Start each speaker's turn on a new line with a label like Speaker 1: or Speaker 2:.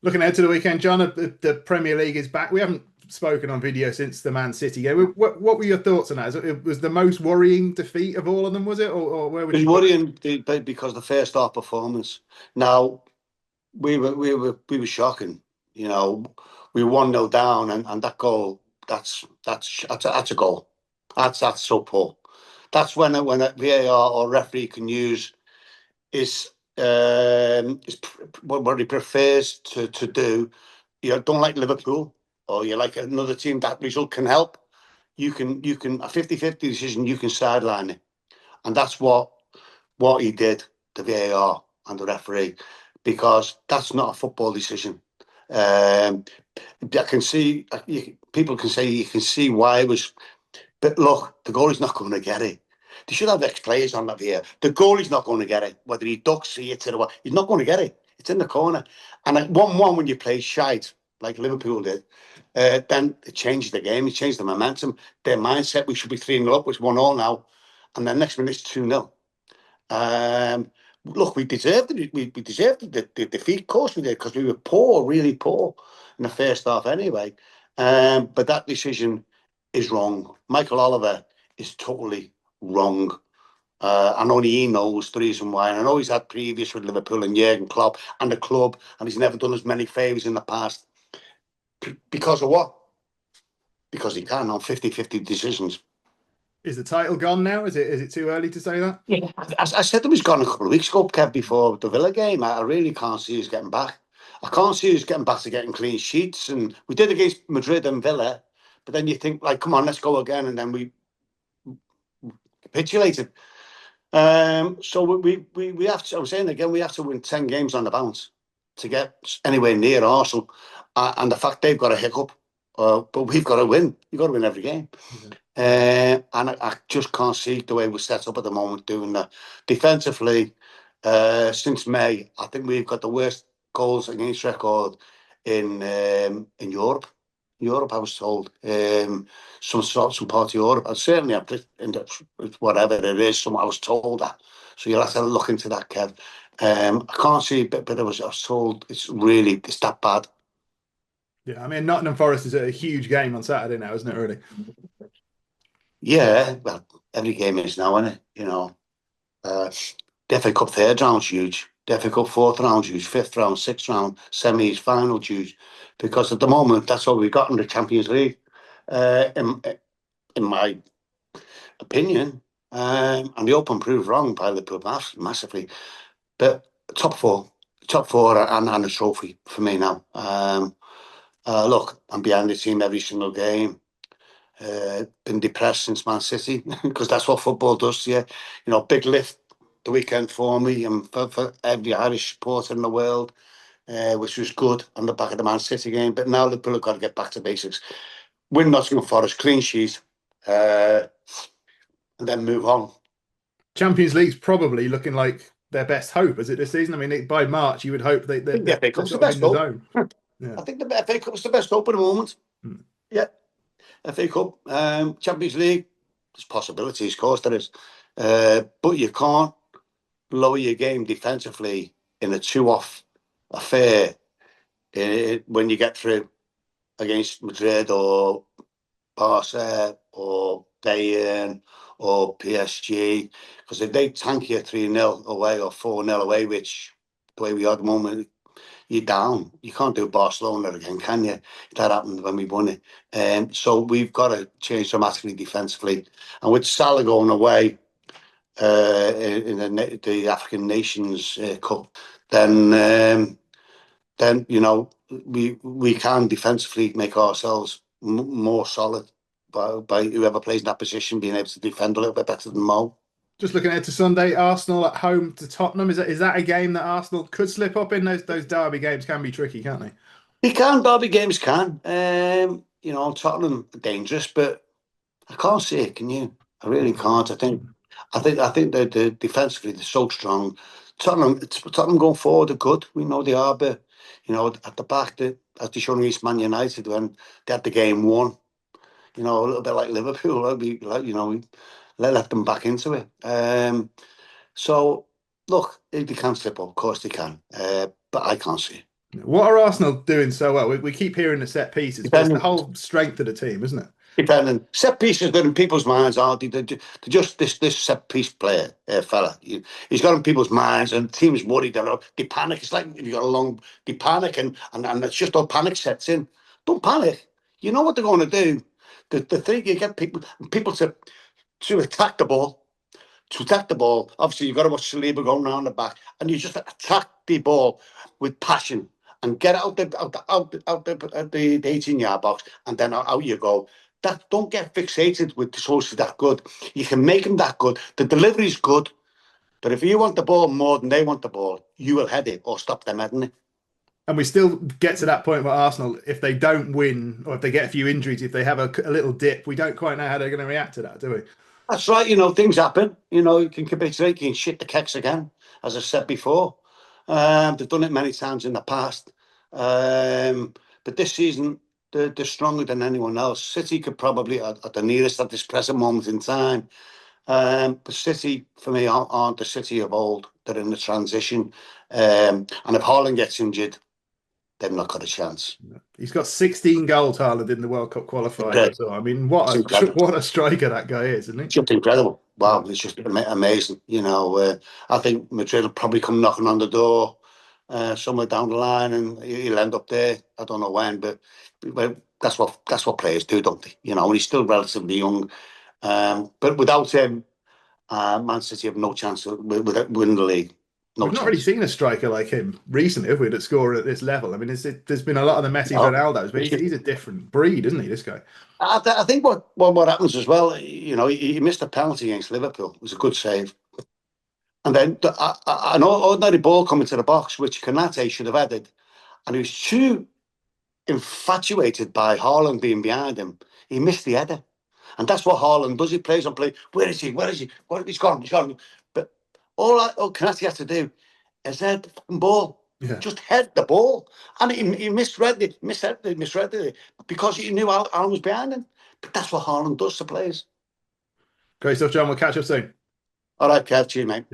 Speaker 1: Looking ahead to the weekend, John, the Premier League is back. We haven't spoken on video since the Man City game. What were your thoughts on that? It was the most worrying defeat of all of them, was it? Or where would
Speaker 2: It was
Speaker 1: you put it?
Speaker 2: worrying because the first half performance. Now we were shocking. You know, we were 1-0 down, and that goal that's a goal. That's so poor. That's when a VAR or referee can use is what he prefers to do. You know, don't like Liverpool or you like another team that result can help. You can a 50-50 decision. You can sideline it, and that's what he did, the VAR and the referee, because that's not a football decision. Um, I can see people can say you can see why it was, but look, the goalie's not going to get it. They should have ex-players on that here. The goalie's not going to get it, whether he ducks it or what. He's not going to get it. It's in the corner. And at 1-1, when you play shite, like Liverpool did, then it changed the game. It changed the momentum. Their mindset, we should be 3-0 up, it's 1-0 now. And then next minute, it's 2-0. Look, we deserved it. We deserved the defeat. Of course we did, because we were poor, really poor in the first half anyway. But that decision is wrong. Michael Oliver is totally wrong. And only he knows the reason why. And I know he's had previous with Liverpool and Jurgen Klopp and the club, and he's never done as many favours in the past. Because of what? Because he can on 50-50 decisions.
Speaker 1: Is the title gone now? Is it too early to say that?
Speaker 2: Yeah, I said to him, he's gone a couple of weeks ago, Kev, before the Villa game. I really can't see us getting back. I can't see us getting back to getting clean sheets. And we did against Madrid and Villa, but then you think, like, come on, let's go again. And then we capitulated. So we have to, I'm saying again, we have to win 10 games on the bounce to get anywhere near Arsenal. And the fact they've got a hiccup, but we've got to win. You've got to win every game. And I just can't see the way we're set up at the moment doing that. Defensively, since May, I think we've got the worst goals against record in Europe. Europe, I was told, some part of Europe. And certainly, whatever it is, I was told that. So you'll have to look into that, Kev. I can't see, but I was told it's that bad.
Speaker 1: Yeah, I mean, Nottingham Forest is a huge game on Saturday now, isn't it, really?
Speaker 2: Yeah, well, every game is now, isn't it? You know, the FA Cup third round's huge. The FA Cup fourth round's huge. Fifth round, sixth round, semis, final huge. Because at the moment, that's all we've got in the Champions League. In my opinion, and the Open proved wrong by Liverpool massively. But top four, and a trophy for me now. Look, I'm behind the team every single game. Been depressed since Man City because that's what football does to you. You know, big lift the weekend for me and for every Irish supporter in the world, which was good on the back of the Man City game. But now Liverpool have got to get back to basics. Win Nottingham Forest, clean sheet, and then move on.
Speaker 1: Champions League's probably looking like their best hope, is it this season? I mean, by March, you would hope
Speaker 2: I think the FA
Speaker 1: they're
Speaker 2: Cup's the
Speaker 1: sort of
Speaker 2: best
Speaker 1: in the
Speaker 2: hope.
Speaker 1: zone. Yeah.
Speaker 2: I think the FA Cup's the best hope at the moment.
Speaker 1: Hmm.
Speaker 2: Yeah, FA Cup, Champions League, there's possibilities, of course there is. But you can't lower your game defensively in a two-off affair when you get through against Madrid or Barca or Bayern or PSG. Because if they tank you 3-0 away or 4-0 away, which the way we are at the moment, you're down. You can't do Barcelona again, can you? That happened when we won it. So we've got to change dramatically defensively. And with Salah going away in the African Nations Cup, then you know we can defensively make ourselves more solid by whoever plays in that position being able to defend a little bit better than Mo.
Speaker 1: Just looking ahead to Sunday, Arsenal at home to Tottenham. Is that a game that Arsenal could slip up in? Those derby games can be tricky, can't they?
Speaker 2: He can, derby games can. You know, Tottenham are dangerous, but I can't see it. Can you? I really can't. I think that the defensively they're so strong. Tottenham going forward are good. We know they are, but you know, at the back, as they showed against Man United when they had the game won. You know, a little bit like Liverpool. We let them back into it. So look, if they can slip up, of course they can. But I can't see it.
Speaker 1: What are Arsenal doing so well? We keep hearing the set pieces, but it's the
Speaker 2: Depending,
Speaker 1: whole strength of the team, isn't it?
Speaker 2: depending. Set pieces good in people's minds, are they? They're just this set piece player, fella. He's got in people's minds, and the team's worried. They panic. It's like if you got a long, they panic, and it's just all panic sets in. Don't panic. You know what they're going to do. The thing you get people to attack the ball. To attack the ball, obviously you've got to watch Saliba going around the back, and you just attack the ball with passion and get out the 18-yard box, and then out you go. That don't get fixated with the source is that good. You can make them that good. The delivery's good, but if you want the ball more than they want the ball, you will head it or stop them heading it.
Speaker 1: And we still get to that point where Arsenal, if they don't win or if they get a few injuries, if they have a little dip, we don't quite know how they're going to react to that, do we?
Speaker 2: That's right. Things happen. You can capitulate, you can shit the kecks again, as I said before. They've done it many times in the past. But this season, they're stronger than anyone else. City could probably, at the nearest at this present moment in time. But City, for me, aren't the City of old. They're in the transition. And if Haaland gets injured, they've not got a chance.
Speaker 1: He's got 16 goals, Haaland, in the World Cup qualifiers.
Speaker 2: It's
Speaker 1: So, I mean, what a striker that guy is, isn't he?
Speaker 2: just incredible.
Speaker 1: Yeah.
Speaker 2: Wow, it's just amazing. I think Madrid will probably come knocking on the door somewhere down the line, and he'll end up there. I don't know when, but well, that's what players do, don't they? And he's still relatively young. But without him, Man City have no chance of winning the league. No
Speaker 1: We've not really
Speaker 2: chance.
Speaker 1: seen a striker like him recently, have we, that score at this level? I mean, there's been a lot of the Messi
Speaker 2: No.
Speaker 1: Ronaldos, but he's a different breed, isn't he, this guy?
Speaker 2: I think what happens as well, he missed a penalty against Liverpool. It was a good save. And then an ordinary ball coming to the box, which Kanate should have headed. And he was too infatuated by Haaland being behind him. He missed the header. And that's what Haaland does. He plays on play. Where is he? Where is he? He's gone. He's gone. But all Kanate has to do is head the fucking ball.
Speaker 1: Yeah.
Speaker 2: Just head the ball. And he misread it because he knew Haaland was behind him. But that's what Haaland does to players.
Speaker 1: Great stuff, John. We'll catch up soon.
Speaker 2: All right, Kev, cheers, mate.